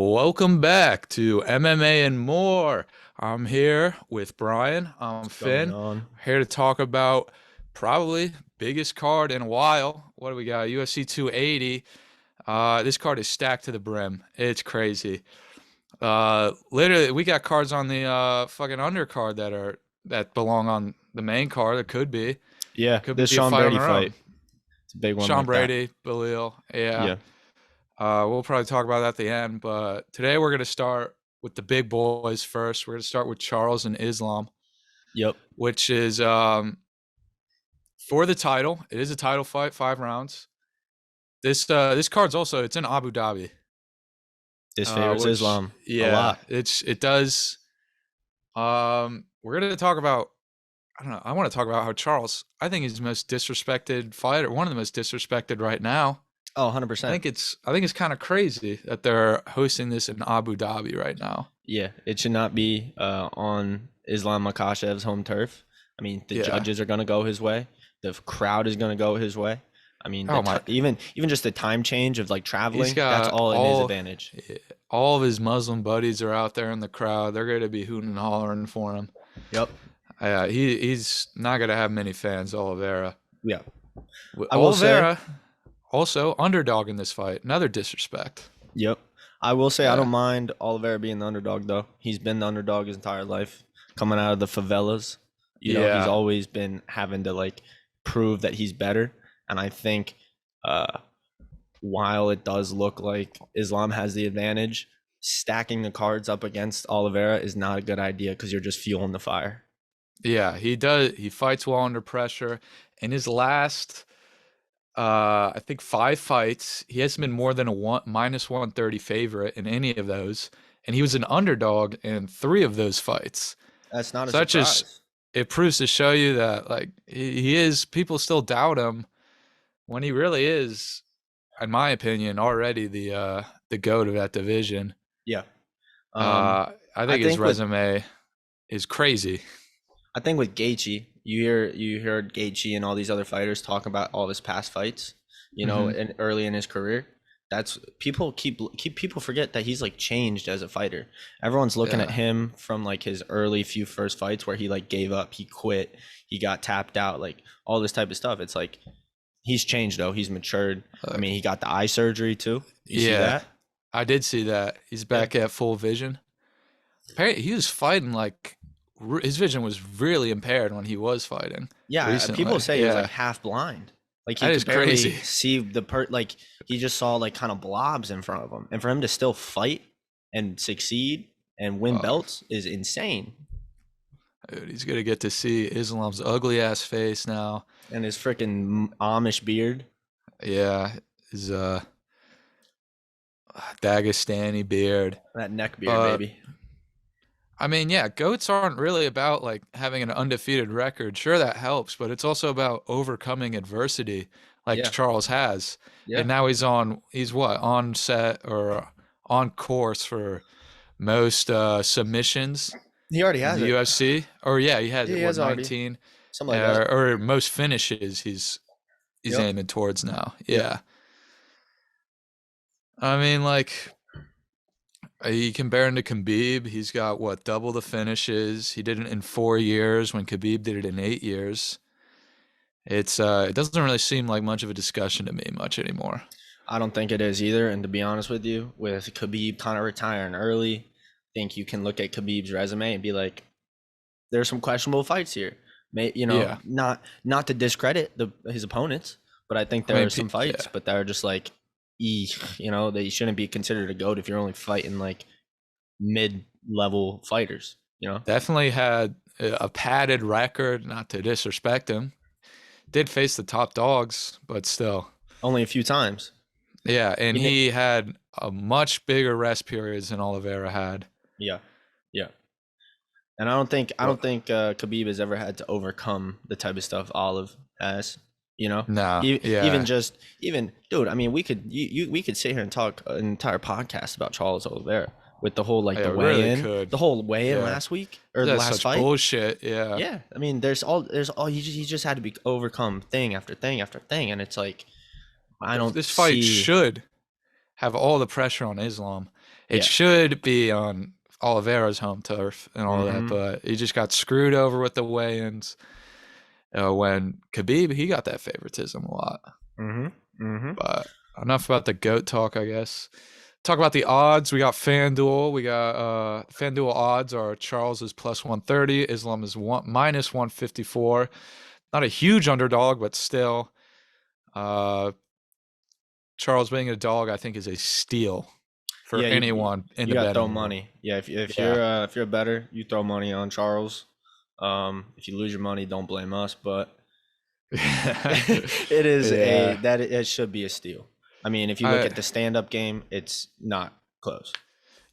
Welcome back to MMA and more. I'm here with Brian. I'm Going Finn. on. Here to talk about probably biggest card in a while. What do we got? UFC 280. This card is stacked to the brim. It's crazy. Literally, we got cards on the fucking undercard that belong on the main card. It Yeah, could this be a Sean fight on Brady their own. fight. It's a big one Sean like that. Brady, Belil. Yeah. Yeah. We'll probably talk about that at the end, but today we're going to start with the big boys first. We're going to start with Charles and Islam, Yep. which is for the title. It is a title fight, 5 rounds. This card's also it's in Abu Dhabi, This favors which Islam a yeah, lot. it does. We're going to talk about. I don't know. I want to talk about how Charles. I think he's the most disrespected fighter, one of the most disrespected right now. Oh, I 100%. think it's kind of crazy that they're hosting this in Abu Dhabi right now. Yeah, it should not be on Islam Makashev's home turf. I mean, the Yeah. judges are going to go his way. The crowd is going to go his way. I mean, Oh my! even just the time change of like He's traveling, that's got all in his advantage. all of his Muslim buddies are out there in the crowd. They're going to be hooting and hollering for him. Yep. He's not going to have many fans. Oliveira. Yeah. I will say, Oliveira also underdog in this fight. Another disrespect. yep. I will say I Yeah. don't mind Oliveira being the underdog though. He's been the underdog his entire life, coming out of the favelas. He's Yeah. always been having to like prove that he's better. And I think uh while it does look like Islam has the advantage, stacking the cards up against Oliveira is not a good idea because you're just fueling the fire. Yeah. He does. He fights well under pressure. In his last I think 5 fights. He hasn't been more than a minus 130 favorite in any of those, and he was an underdog in 3 of those fights. That's not a So that just surprise. it proves to show you that like he is. People still doubt him when he really is, in my opinion, already the goat of that division. Yeah. Um I I think his think with resume is crazy. I think with Gaethje, you heard Gaethje and all these other fighters talk about all his past fights, Hmm. and early in his career. That's people keep people forget that he's like changed as a fighter. Everyone's looking at Yeah, him from like his early few first fights where he like gave up, he quit, he got tapped out, like all this type of stuff. It's like he's changed though. He's matured. I uh, mean, he got the eye surgery too. You see yeah. that? I did see that. He's Yeah. back at full vision. Apparently, he was fighting like his vision was really impaired when he was fighting Yeah, people recently. say he was like Yeah, half blind. Like he that could is barely crazy. see like he just saw like kind of blobs in front of him. And for him to still fight and succeed and win Uh, belts is insane. Dude, he's gonna get to see Islam's ugly ass face now. And his freaking Amish beard. Yeah, his Dagestani beard. That neck beard, But baby. I mean, yeah, goats aren't really about like having an undefeated record. Sure, that helps, but it's also about overcoming adversity, like Yeah, Charles has. yeah. And now he's what on set or on course for most submissions He already in has the it. UFC. Or yeah, he has Yeah, it. he What has already. 19 Something like that. or most finishes he's Yep. aiming towards now. Yep. Yeah, I mean like you compare him to Khabib. He's got what double the finishes. He did it in 4 years when Khabib did it in 8 years. It doesn't really seem like much of a discussion to me much anymore. I don't think it is either. And to be honest with you, with Khabib kind of retiring early, I think you can look at Khabib's resume and be like, there's some questionable fights here. Yeah, Not to discredit his opponents, but I think I there mean, are some fights, yeah, but they're just like, they shouldn't be considered a goat if you're only fighting like mid-level fighters. definitely had a padded record. Not to disrespect him, did face the top dogs, but still. Only a few times. Yeah, and Yeah, he had a much bigger rest periods than Oliveira had. yeah, yeah. And I don't think Khabib has ever had to overcome the type of stuff Olive has. You know, No, Even yeah, just even dude. I mean, we could sit here and talk an entire podcast about Charles Oliveira with the whole like I the really weigh-in, could. the whole weigh-in Yeah, last week or the that's last such fight. bullshit. Yeah. Yeah, I mean, there's all he just had to be overcome thing after thing after thing, and it's like I don't This fight see. should have all the pressure on Islam. It Yeah. should be on Oliveira's home turf and all that, Mm-hmm. but he just got screwed over with the weigh-ins. When Khabib, he got that favoritism a lot. Mm-hmm. Mm-hmm. But enough about the GOAT talk, I guess. Talk about the odds. We got FanDuel. We got FanDuel odds are Charles is plus 130, Islam is minus 154. Not a huge underdog, but still. Uh, Charles being a dog, I think, is a steal for Yeah, anyone in you the gotta throw betting world. money. Yeah, Yeah. if you're better, you throw money on Charles. If you lose your money, don't blame us. But it is a Yeah. that it should be a steal. I mean, if you look I at the stand-up game, it's not close.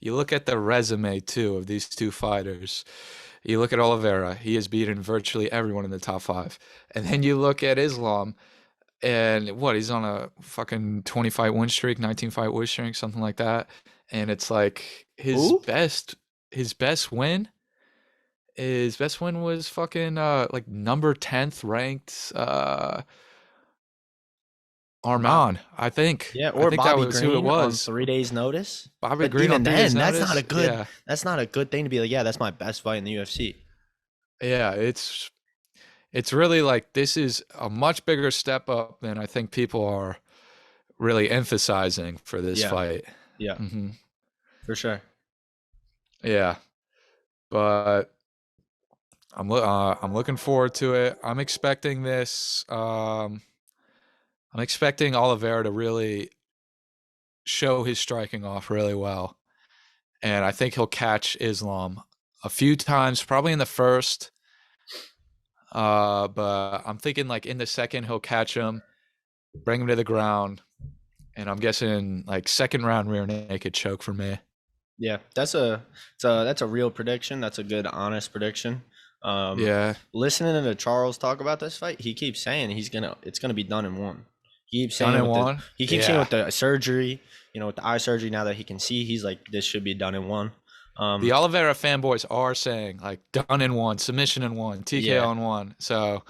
You look at the resume too of these two fighters. You look at Oliveira, he has beaten virtually everyone in the top five. And then you look at Islam, and what, he's on a fucking 20 fight win streak, 19 fight win streak, something like that. And it's like Who? his best win, his best win was fucking like number 10th ranked Bob, Arman, I think. yeah, I or think that Bobby was who it Green on was. 3 days notice. Bobby But Green on even 3 days then, that's not a notice. good Yeah. that's not a good thing to be like, yeah, that's my best fight in the UFC. Yeah, it's really like this is a much bigger step up than I think people are really emphasizing for this Yeah, fight. yeah, hmm for sure. Yeah, but I'm looking forward to it. I'm expecting this. I'm expecting Oliveira to really show his striking off really well, and I think he'll catch Islam a few times, probably in the first. But I'm thinking like in the second he'll catch him, bring him to the ground, and I'm guessing like second round rear naked choke for me. Yeah, that's a real prediction. That's a good, honest prediction. Um, Yeah, Listening to Charles talk about this fight, he keeps saying it's gonna be done in one. done in one. He keeps saying Yeah, with the surgery, with the eye surgery now that he can see, he's like this should be done in one. the Um, Oliveira fanboys are saying like done in one, submission in one, yeah, TKO in one. So,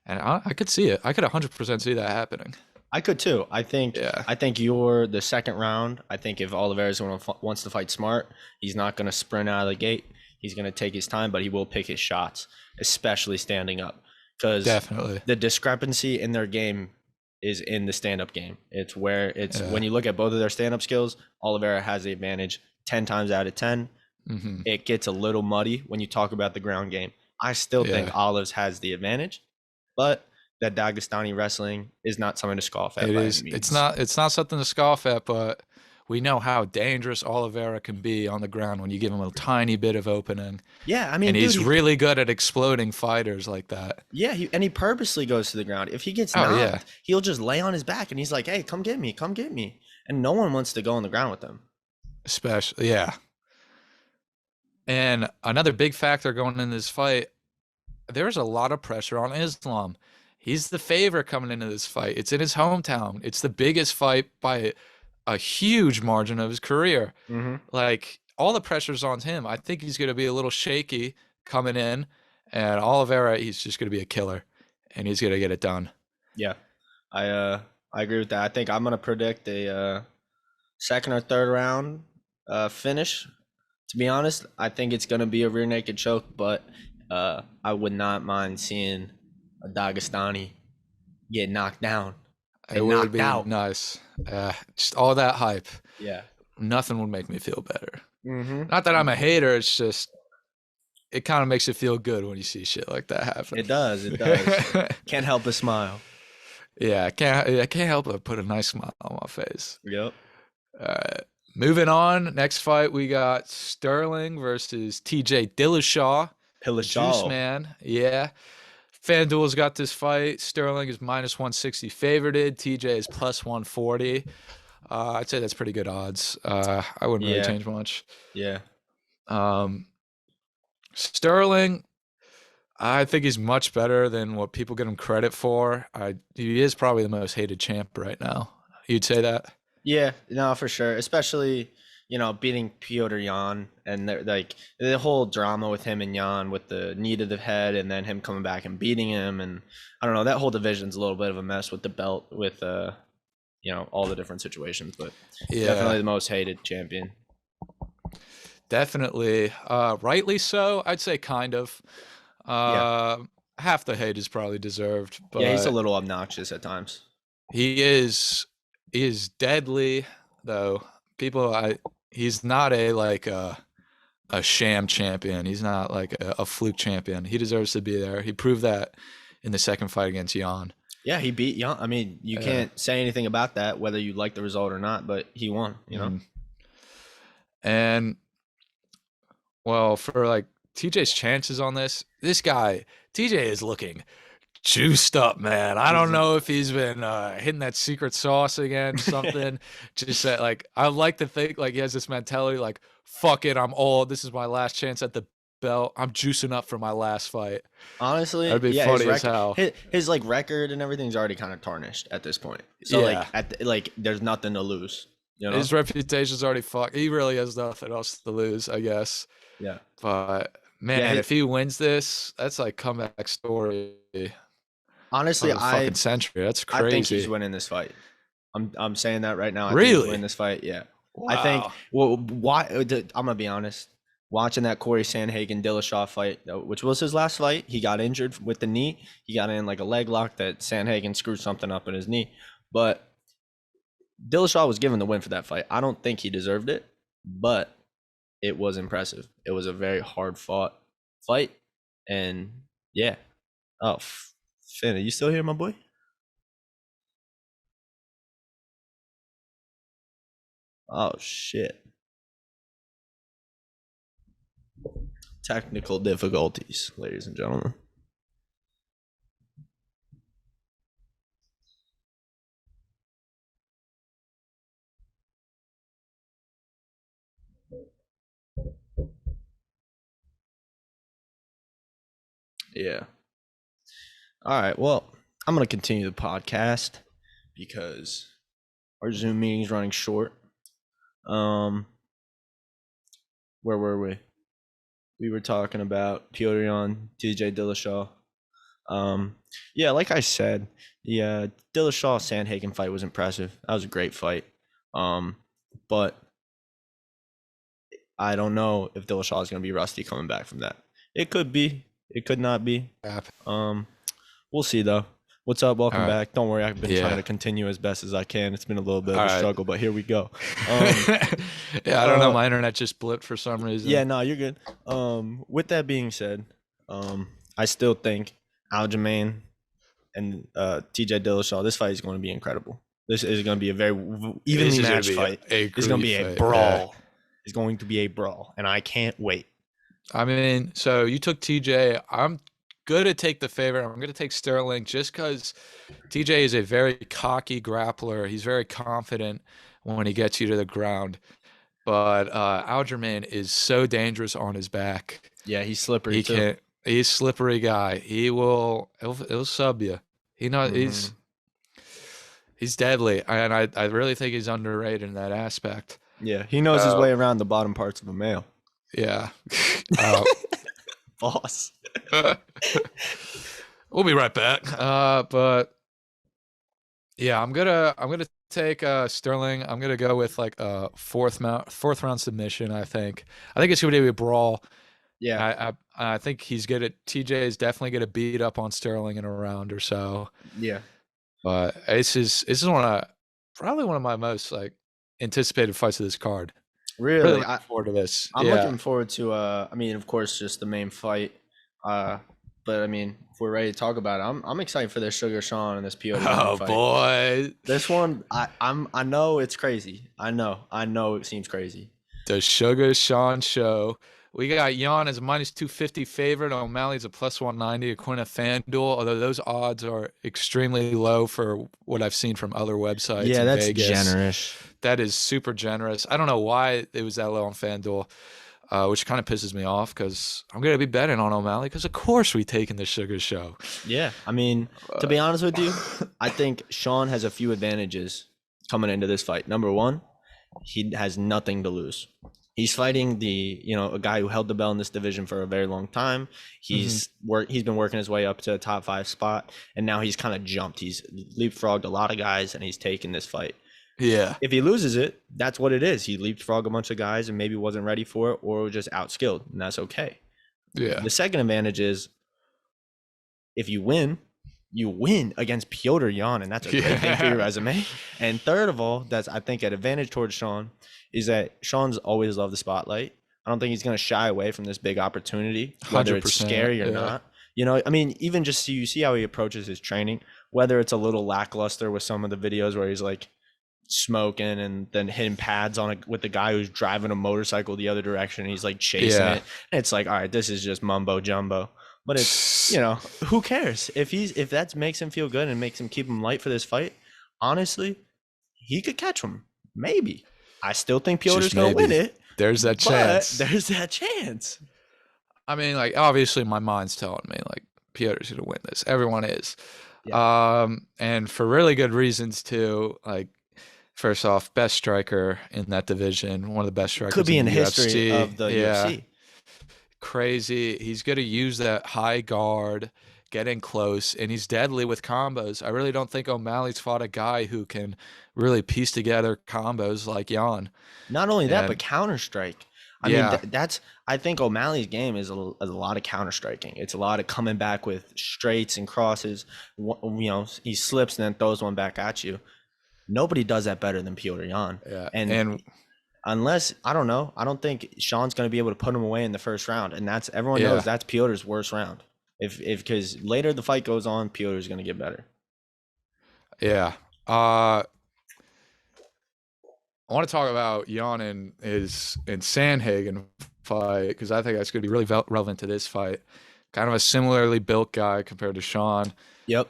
and I could see it. I could 100% see that happening. I could too. Yeah, I think you're the second round. I think if Oliveira's wants to fight smart, he's not gonna sprint out of the gate. He's gonna take his time, but he will pick his shots, especially standing up, because definitely. the discrepancy in their game is in the stand-up game. It's where it's Yeah. when you look at both of their stand-up skills, Oliveira has the advantage 10 times out of 10. hmm It gets a little muddy when you talk about the ground game. I still think Yeah. Olives has the advantage, but that Dagestani wrestling is not something to scoff at It by any is. means. It's not something to scoff at, but we know how dangerous Oliveira can be on the ground when you give him a tiny bit of opening, Yeah, I and mean, dude, he's really good at exploding fighters like that. and he purposely goes to the ground. If he gets Oh yeah, knocked, he'll just lay on his back and he's like, "Hey, come get me." And no one wants to go on the ground with him. especially yeah. And another big factor going in this fight, there's a lot of pressure on Islam. He's the favorite coming into this fight. It's in his hometown. It's the biggest fight by a huge margin of his career. Mm-hmm. Like all the pressure's on him. I think he's going to be a little shaky coming in, and Oliveira, he's just going to be a killer, and he's going to get it done. Yeah, I agree with that. I think I'm gonna predict a second or third round finish. To be honest, I think it's gonna be a rear naked choke, but I would not mind seeing a Dagestani get knocked down It and would knocked be out. nice. Just all that hype. Yeah. Nothing would make me feel better. Mm-hmm. Not that I'm a hater. It's just it kind of makes it feel good when you see shit like that happen. It does. It does. Can't help but smile. Yeah, I can't help but put a nice smile on my face. Yep. Moving on, next fight we got Sterling versus TJ Dillashaw, the Juice Pillashal. Man. Yeah, FanDuel's got this fight. Sterling is minus 160 favorited. TJ is plus 140. I'd say that's pretty good odds. I wouldn't really Yeah. change much. Yeah. Um, Sterling, I think he's much better than what people give him credit for. He is probably the most hated champ right now. You'd say that? Yeah, no, for sure. Especially, beating Piotr Jan and like the whole drama with him and Jan with the knee to the head and then him coming back and beating him. And I don't know, that whole division's a little bit of a mess with the belt, with all the different situations, but Yeah. definitely the most hated champion. definitely. Rightly so, I'd say kind of. Yeah. Uh, Half the hate is probably deserved, Yeah, he's a but little obnoxious at times. he is he is deadly though. People, I he's not a sham champion. He's not like a fluke champion. He deserves to be there. He proved that in the second fight against Jan. Yeah, he beat Young. I mean, you Uh, can't say anything about that, whether you like the result or not, but he won, you know? mhm. And well, for like TJ's chances on this guy, TJ is looking juiced up, man. I don't He's know if he's been hitting that secret sauce again, something. Just that, like, I like to think like he has this mentality, like, fuck it, I'm old. This is my last chance at the belt. I'm juicing up for my last fight. honestly, That'd be yeah, his funny as record, hell. his like record and everything's already kind of tarnished at this point. So like Yeah, like there's nothing to lose, you know? his reputation's already fucked. He really has nothing else to lose, I guess. Yeah. But Yeah, man, if he wins this, that's like comeback story honestly, of the fucking century. That's I think he's crazy. winning this fight. I'm saying that right now. I think he's winning Really? this fight. Yeah. I think Wow. well why I'm gonna be honest. Watching that Corey Sandhagen Dillashaw fight, which was his last fight, he got injured with the knee. He got in like a leg lock that Sandhagen screwed something up in his knee. But Dillashaw was given the win for that fight. I don't think he deserved it, but it was impressive. It was a very hard fought fight. And yeah. Oh, Finn, are you still here, my boy? Oh shit. Technical difficulties, ladies and gentlemen. Yeah. All right. Well, I'm going to continue the podcast because our Zoom meeting's running short. Um, where were we? We were talking about Piotr Jan, TJ Dillashaw. Yeah, like I said, the Dillashaw Sandhagen fight was impressive. That was a great fight. Um, but I don't know if Dillashaw is going to be rusty coming back from that. It could be. It could not be. Um, we'll see though. What's up? All Welcome right. back. Don't worry, I've been Yeah. trying to continue as best as I can. It's been a little bit of All a right. struggle, but here we go. Yeah, I don't know. My internet just blipped for some reason. Yeah, no, you're good. With that being said, I still think Aljamain and TJ Dillashaw, this fight is going to be incredible. This is going to be a very evenly is gonna matched be fight. It's going to be a fight, brawl. It's going to be a brawl, and I can't wait. I mean, so you took TJ. I'm gonna take the favorite. I'm gonna take Sterling just because TJ is a very cocky grappler. He's very confident when he gets you to the ground. But Aljamain is so dangerous on his back. Yeah, he's slippery He too. can't. He's a slippery guy. He'll sub you. He know Mhm. he's deadly, and I really think he's underrated in that aspect. Yeah, he knows his way around the bottom parts of a male. Yeah. Uh, Boss. we'll be right back. But yeah, I'm gonna take Sterling. I'm gonna go with like a fourth round submission. I think it's gonna be a brawl. Yeah, I think TJ is definitely gonna beat up on Sterling in a round or so. yeah. But this is probably one of my most like anticipated fights of this card. Really Really, looking forward to this. I'm Yeah. looking forward to. I mean, of course, just the main fight. But I mean, if we're ready to talk about it, I'm excited for this Sugar Sean and this Piotr Oh fight. boy, This one, I know it's crazy. I know it seems crazy. the Sugar Sean show. We got Jan as a -250 favorite. O'Malley's a +190 according to FanDuel. Although those odds are extremely low for what I've seen from other websites. Yeah, in that's Vegas. generous. That is super generous. I don't know why it was that low on FanDuel, which kind of pisses me off because I'm going to be betting on O'Malley because, of course, we taking the Sugar Show. Yeah, I mean, to be honest with you, I think Sean has a few advantages coming into this fight. Number one, he has nothing to lose. He's fighting a guy who held the belt in this division for a very long time. He's been working his way up to a top 5 spot, and now he's kind of jumped. He's leapfrogged a lot of guys, and he's taken this fight. Yeah. If he loses it, that's what it is. He leapfrogged a bunch of guys and maybe wasn't ready for it or was just outskilled, and that's okay. Yeah. The second advantage is if you win against Piotr Jan, and that's a great thing for your Yeah. resume. And third of all, that's I think an advantage towards Sean is that Sean's always loved the spotlight. I don't think he's going to shy away from this big opportunity, whether it's 100%. scary or Yeah. not. You know, I mean, even just you see how he approaches his training, whether it's a little lackluster with some of the videos where he's like smoking and then hitting pads on it with the guy who's driving a motorcycle the other direction and he's like chasing Yeah. it. And it's like, all right, this is just mumbo jumbo. But it's, you know, who cares? If that makes him feel good and makes him keep him light for this fight, honestly, he could catch him. Maybe. I still think Piotr's Just gonna win maybe. it, There's that but chance. there's that chance. I mean, like, obviously my mind's telling me like Piotr's gonna win this. Everyone is. Yeah. And for really good reasons too. Like, first off, best striker in that division, one of the best Could strikers be in in the the history UFC. of the Yeah. UFC. Crazy. He's gonna use that high guard, get in close, and he's deadly with combos. I really don't think O'Malley's fought a guy who can really piece together combos like Jan. Not only that, but And Counter Strike. I mean, yeah, that's. I think O'Malley's game is a lot of counter striking. It's a lot of coming back with straights and crosses. You know, he slips and then throws one back at you. Nobody does that better than Piotr Jan. yeah. And And unless I don't know, I don't think Sean's going to be able to put him away in the first round. And that's everyone knows yeah, that's Piotr's worst round. If because later the fight goes on, Piotr's going to get better. yeah. I want to talk about Jan and his and Sandhagen fight because I think that's going to be really relevant to this fight. Kind of a similarly built guy compared to Sean. A Yep.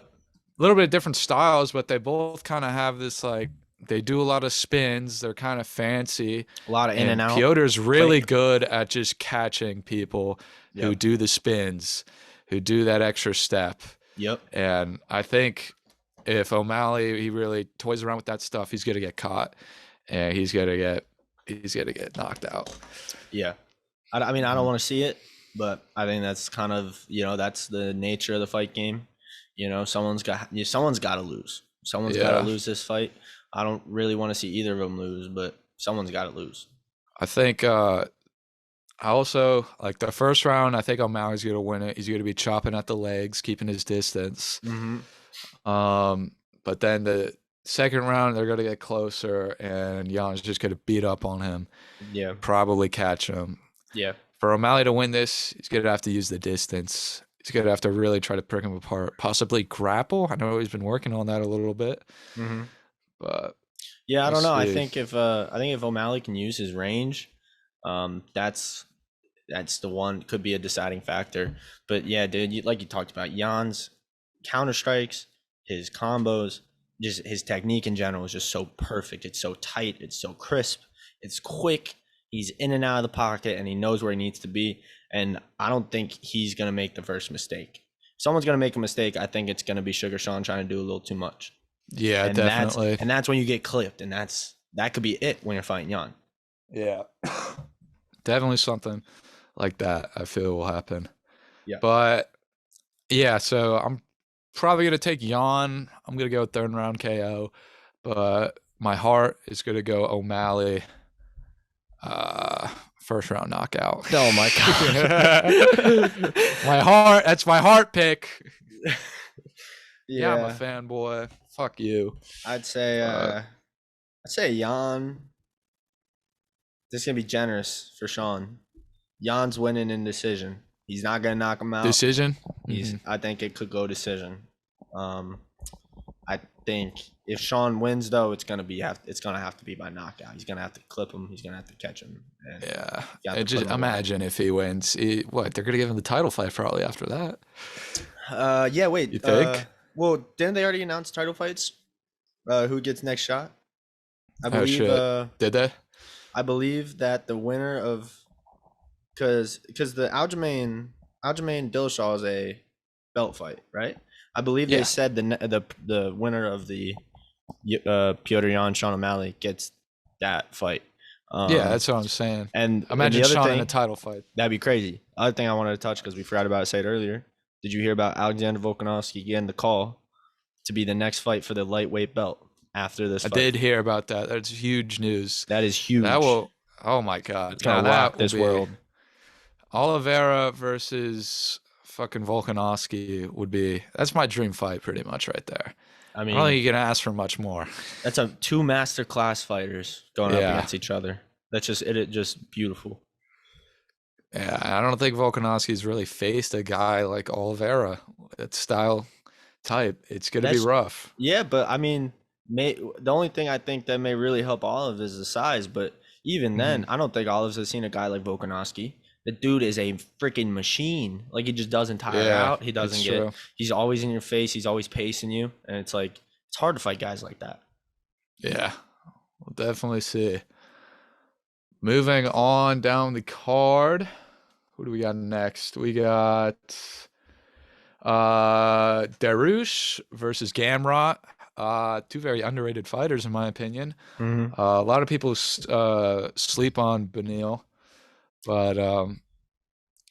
little bit of different styles, but they both kind of have this like they do a lot of spins. They're kind of fancy, A lot of in and and out. Piotr's really Fight. good at just catching people who Yep. do the spins, who do that extra step. Yep. And I think if O'Malley he really toys around with that stuff, he's gonna get caught, and he's gonna get knocked out. Yeah. I mean, I don't Mhm. want to see it, but I think that's kind of, you know, that's the nature of the fight game. You know, someone's got to lose. Someone's got to Yeah, lose this fight. I don't really want to see either of them lose, but someone's got to lose. I think. I also like the first round. I think O'Malley's gonna win it. He's gonna be chopping at the legs, keeping his distance. Mm-hmm. But then the second round, they're gonna get closer, and Jan's just gonna beat up on him, Yeah. probably catch him. Yeah. For O'Malley to win this, he's gonna have to use the distance. He's gonna have to really try to pick him apart, possibly grapple. I know he's been working on that a little bit, Mm-hmm. but Yeah, I we'll don't know. see. I think if O'Malley can use his range, that's the one could be a deciding factor. But yeah, dude, like you talked about, Jan's counter strikes, his combos, just his technique in general is just so perfect. It's so tight. It's so crisp. It's quick. He's in and out of the pocket, and he knows where he needs to be. And I don't think he's gonna make the first mistake. If someone's gonna make a mistake, I think it's gonna be Sugar Sean trying to do a little too much. Yeah, And that's definitely. and that's when you get clipped, and that could be it when you're fighting Jan. Yeah, definitely something like that. I feel will happen. Yeah. But yeah, so I'm probably gonna take Jan. I'm gonna go third round KO, but my heart is gonna go O'Malley. First round knockout. Oh my god. My heart. That's my heart pick. Yeah, I'm a Yeah, fanboy. Fuck you. I'd say Jan. This is gonna be generous for Sean. Jan's winning in decision. He's not gonna knock him out. Decision. I think it could go decision. I think if Sean wins though, it's gonna have to be by knockout. He's gonna have to clip him. He's gonna have to catch him. And Yeah. you have And to put just him away. imagine if he wins. What they're gonna give him the title fight probably after that. Yeah. Wait. You think? Well, didn't they already announce title fights? Who gets next shot? I Oh believe. shit. Did they? I believe that the winner of because the Aljamain Dillashaw is a belt fight, right? I believe they Yeah. said the winner of the Piotr Jan Sean O'Malley gets that fight. Yeah, that's what I'm saying. and Imagine the other Sean in thing a title fight. that'd be crazy. Other thing I wanted to touch because we forgot about to say it earlier. Did you hear about Alexander Volkanovski getting the call to be the next fight for the lightweight belt? after this I fight. did hear about that. That's huge news. That is That huge. will. Oh my God. It's Now gonna that rock will this be world. Oliveira versus fucking Volkanovski would be. That's my dream fight, pretty much right there. I I don't mean, think you can ask for much more. that's a two master class fighters going up Yeah. against each other. That's just it. It just beautiful. Yeah. I don't think Volkanovski's really faced a guy like Oliveira. That style type. It's going to be That's rough. yeah, but I mean, the only thing I think that may really help Olive is the size. But even Hmm. then, I don't think Olive's has seen a guy like Volkanovski. The dude is a freaking machine. Like he just doesn't tire Yeah. out. He It's doesn't get. true. He's always in your face. He's always pacing you, and it's like it's hard to fight guys like that. Yeah. We'll definitely see. Moving on down the card. Who do we got next? We got Darush versus Gamrot. Two very underrated fighters in my opinion. Mm-hmm. A lot of people sleep on Benil, but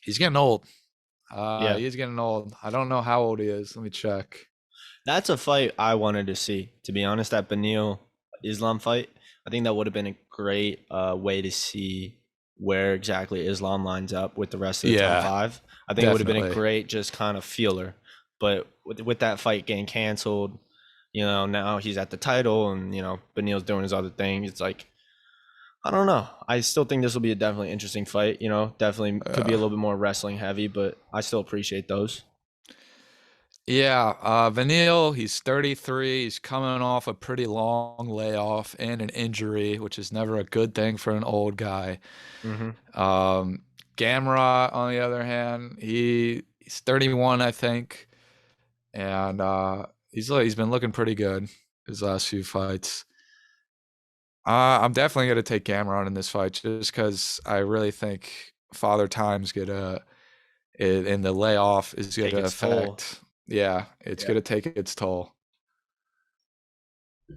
he's getting old. Yeah, He's getting old. I don't know how old he is. Let me check. that's a fight I wanted to see. To be honest, that Benil Islam fight, I think that would have been a great way to see where exactly Islam lines up with the rest of the top Yeah, five. I think it would have been a definitely. great just kind of feeler. But with that fight getting canceled, now he's at the title and Benil's doing his other thing. It's like I don't know. I still think this will be a definitely interesting fight. Definitely could be a Uh, little bit more wrestling heavy, but I still appreciate those. yeah, Vanille, he's 33. He's coming off a pretty long layoff and an injury, which is never a good thing for an old guy. Mm-hmm. Um, Gamrot, on the other hand, he's 31, I think, and he's been looking pretty good his last few fights. I'm definitely gonna take Gamrot in this fight just because I really think Father Time's gonna and the layoff is Take gonna its toll. affect. Yeah, it's Yeah. gonna take its toll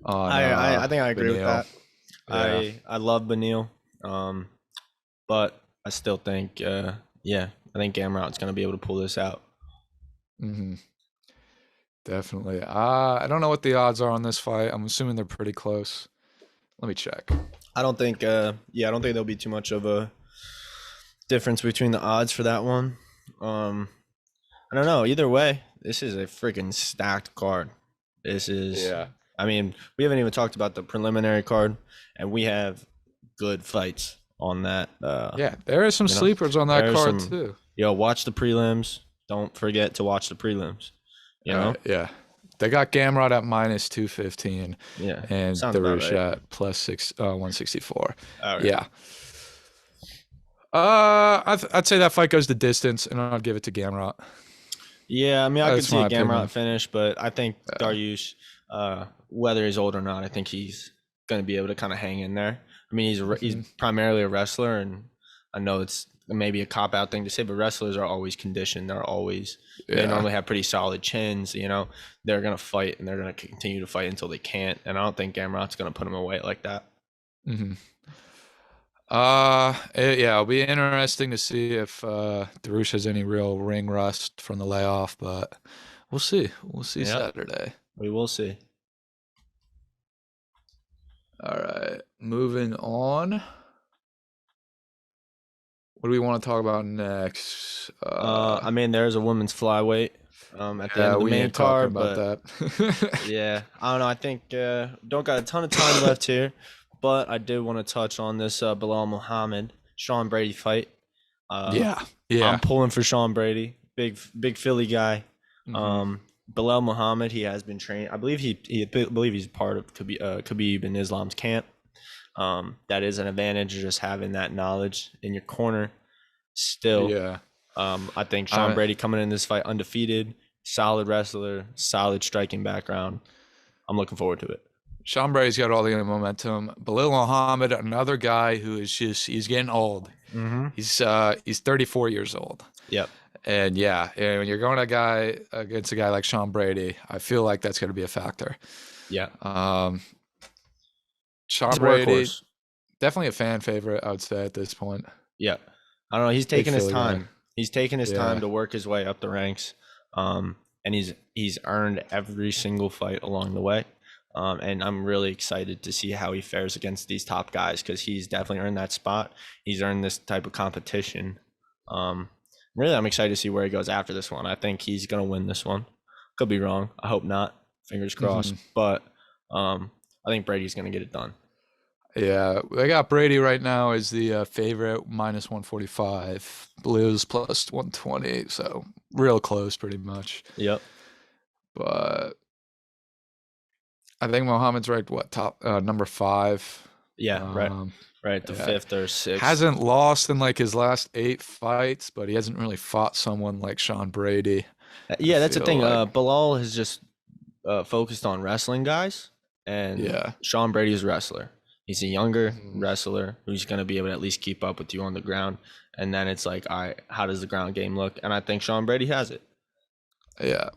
on I think I agree with Benil. that. Yeah. I love Benil, but I still think yeah, I think Gamrot's gonna be able to pull this out. Hmm. Definitely. I don't know what the odds are on this fight. I'm assuming they're pretty close. Let me check. I don't think I don't think there'll be too much of a difference between the odds for that one. Um, I don't know. Either way, this is a freaking stacked card. This is, Yeah. I mean, we haven't even talked about the preliminary card, and we have good fights on that. Yeah, there are some You know, sleepers on that there's card some, too. watch the prelims. Don't forget to watch the prelims. You know, Yeah. They got Gamrot at minus 215 yeah, and sounds about Darush right. at plus 164. All right. Yeah. I'd say that fight goes the distance, and I'd give it to Gamrot. Yeah, I mean, I could That's see my a Gamrot opinion. finish, but I think Yeah. Dariush, whether he's old or not, I think he's going to be able to kind of hang in there. I mean, he's Hmm. primarily a wrestler, and I know it's maybe a cop out thing to say, but wrestlers are always conditioned. They Yeah. normally have pretty solid chins. They're going to fight and they're going to continue to fight until they can't. And I don't think Gamrot's going to put him away like that. Hmm. Yeah, it'll be interesting to see if Darush has any real ring rust from the layoff, but we'll see. We'll see Yeah, Saturday. we will see. All right, moving on. What do we want to talk about next? I mean, there's a women's flyweight at the end Yeah, of the we main ain't talking card, about but that. yeah, I don't know. I think don't got a ton of time left here, but I did want to touch on this Bilal Muhammad Sean Brady fight. Uh, Yeah, I'm yeah. pulling for Sean Brady, big Philly guy. Hmm. Bilal Muhammad, he has been trained. I believe I believe he's part of Khabib in Islam's camp. That is an advantage, just having that knowledge in your corner. Still, Yeah. I think Sean I Brady coming in this fight undefeated, solid wrestler, solid striking background. I'm looking forward to it. Sean Brady's got all the momentum. Belal Muhammad, another guy who is he's getting old. Mm-hmm. He's 34 years old. Yep. And yeah, and when you're going against a guy like Sean Brady, I feel like that's going to be a factor. Yeah. Um, Sean He's a Brady, workhorse. definitely a fan favorite, I would say at this point. Yeah. I don't know. He's Big taking his Philly guy. time. He's taking his time Yeah. to work his way up the ranks. And he's earned every single fight along the way. And I'm really excited to see how he fares against these top guys because he's definitely earned that spot. He's earned this type of competition. Um, Really, I'm excited to see where he goes after this one. I think he's going to win this one. Could be wrong. I hope not. Fingers crossed. Hmm. But I think Brady's going to get it done. Yeah, I got Brady right now as the favorite, minus 145. Blues plus 120, so real close, pretty much. Yep. But I think Mohammed's ranked what top number 5. Yeah. Right. Um, Right. The yeah, fifth or sixth. hasn't lost in like his last 8 fights, but he hasn't really fought someone like Sean Brady. I Yeah, that's the feel thing. like, Bilal has just focused on wrestling guys, and yeah. Sean Brady's a wrestler. He's a younger Mhm. wrestler who's going to be able to at least keep up with you on the ground. And then it's like, all right, how does the ground game look? And I think Sean Brady has it. Yeah.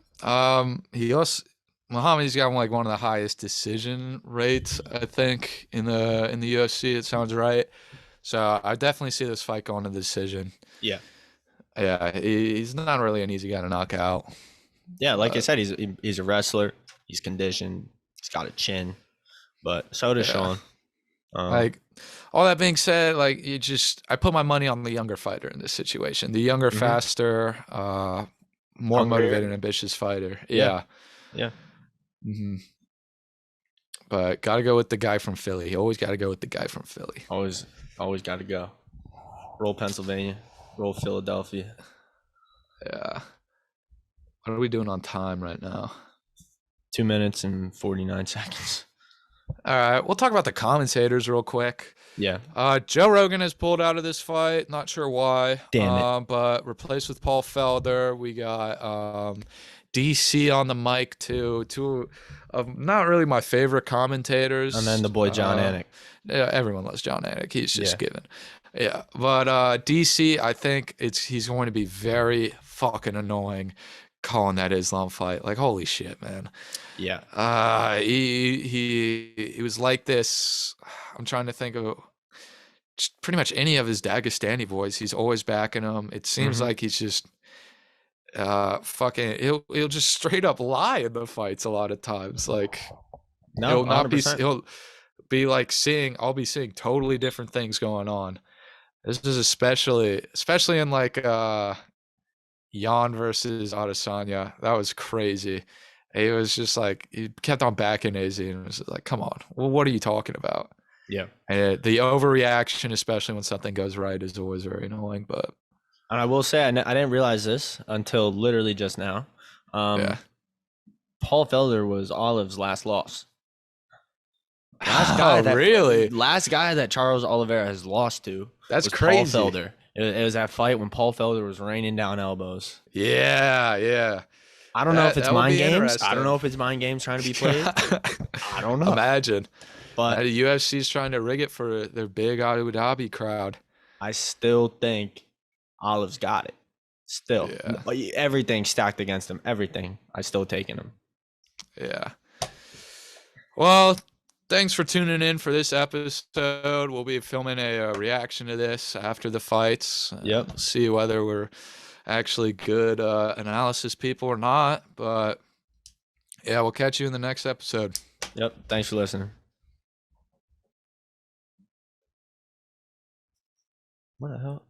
He also Muhammad's got like one of the highest decision rates, I think, in the UFC. It sounds right. So I definitely see this fight going to decision. Yeah. Yeah, he's not really an easy guy to knock out. Yeah, like I But said, he's a wrestler. He's conditioned. He's got a chin, but so does yeah, Sean. Um, like all that being said, like I put my money on the younger fighter in this situation. The younger, mhm. faster, more motivated, Hungrier. and ambitious fighter. Yeah, Yeah. yeah. Hmm. But gotta go with the guy from Philly. You always gotta go with the guy from Philly. Always, always got to go. Roll Pennsylvania. Roll Philadelphia. Yeah. What are we doing on time right now? 2 minutes and 49 seconds. All right, we'll talk about the commentators real quick. Yeah. Joe Rogan has pulled out of this fight. Not sure why. Damn it. But replaced with Paul Felder. We got DC on the mic too. Two of not really my favorite And then commentators. the boy John Anik. Yeah, everyone loves John Anik. He's just Yeah. given. Yeah, but DC, I think he's going to be very fucking annoying calling that Islam fight. Like, holy shit, man. Yeah. He was like this. I'm trying to think of pretty much any of his Dagestani boys. He's always backing them. It seems Hmm. like he's just fucking. He'll just straight up lie in the fights a lot of times. Like No, he'll not be. 100%. He'll be like seeing. I'll be seeing totally different things going on. This is especially in like Jan versus Adesanya. That was crazy. It was just like he kept on backing AZ and it was like, come on, well, what are you talking about? Yeah. And the overreaction, especially when something goes right, is always very annoying. But And I will say, I didn't realize this until literally just now. yeah, Paul Felder was Olive's last loss. Last guy oh that really? last guy that Charles Oliveira has lost to That's was Paul crazy. Felder. It was that fight when Paul Felder was raining down elbows. Yeah, yeah. I don't know if it's That would mind be games. I don't know interesting. if it's mind games trying to be played. I don't know. Imagine But the UFC's trying to rig it for their big Abu Dhabi crowd. I still think Olive's got it. Still. Yeah, Everything stacked against him. Everything. I still taking him. yeah. Well, thanks for tuning in for this episode. We'll be filming a reaction to this after the fights. Yep. We'll see whether we're actually good analysis people or not. But yeah, we'll catch you in the next episode. Yep. Thanks for listening. What the hell?